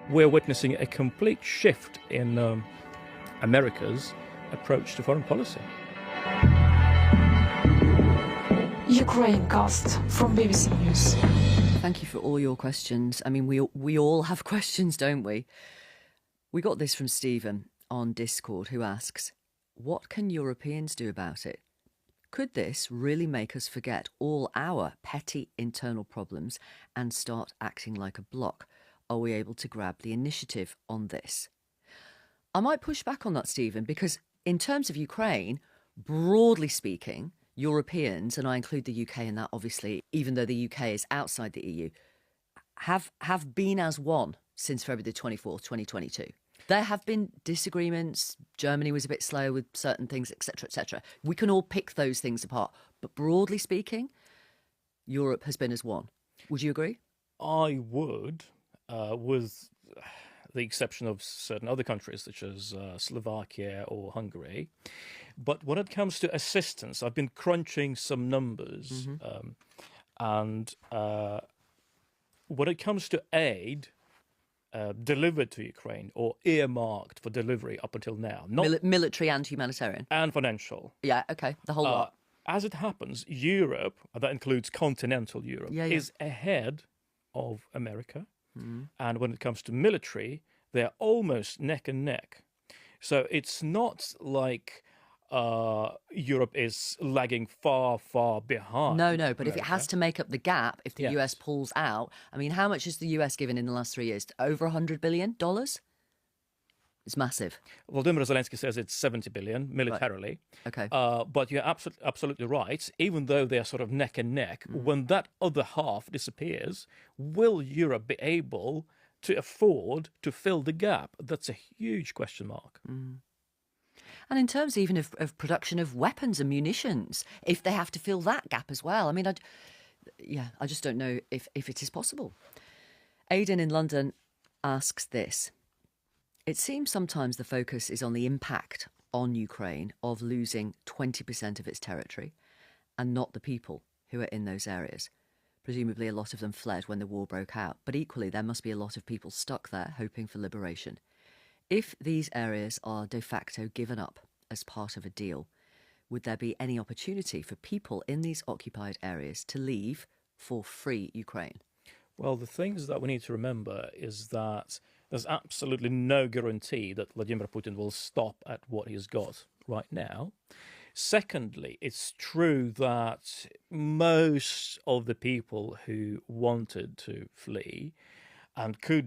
we're witnessing a complete shift in America's approach to foreign policy. Ukraine cast from BBC News. Thank you for all your questions. I mean, we all have questions, don't we? We got this from Stephen on Discord, who asks, what can Europeans do about it? Could this really make us forget all our petty internal problems and start acting like a bloc? Are we able to grab the initiative on this? I might push back on that, Stephen, because in terms of Ukraine, broadly speaking, Europeans, and I include the UK in that, obviously, even though the UK is outside the EU, have been as one since February the 24th, 2022. There have been disagreements. Germany was a bit slow with certain things, etc., etc. We can all pick those things apart. But broadly speaking, Europe has been as one. Would you agree? I would, with the exception of certain other countries such as Slovakia or Hungary. But when it comes to assistance, I've been crunching some numbers, and when it comes to aid delivered to Ukraine or earmarked for delivery up until now, not military and humanitarian and financial. Yeah, okay, the whole lot. As it happens, Europe, and that includes continental Europe, is ahead of America. And when it comes to military, they're almost neck and neck. So it's not like Europe is lagging far, far behind. No, but America. if it has to make up the gap, if the US pulls out, I mean, how much has the US given in the last 3 years? Over $100 billion? It's massive. Volodymyr Zelensky says it's 70 billion militarily. Right. Okay. But you're absolutely right. Even though they are sort of neck and neck, when that other half disappears, will Europe be able to afford to fill the gap? That's a huge question mark. And in terms even of production of weapons and munitions, if they have to fill that gap as well. I mean, I just don't know if it is possible. Aidan in London asks this. It seems sometimes the focus is on the impact on Ukraine of losing 20% of its territory and not the people who are in those areas. Presumably a lot of them fled when the war broke out, but equally there must be a lot of people stuck there hoping for liberation. If these areas are de facto given up as part of a deal, would there be any opportunity for people in these occupied areas to leave for free Ukraine? Well, the things that we need to remember is that there's absolutely no guarantee that Vladimir Putin will stop at what he's got right now. Secondly, it's true that most of the people who wanted to flee and could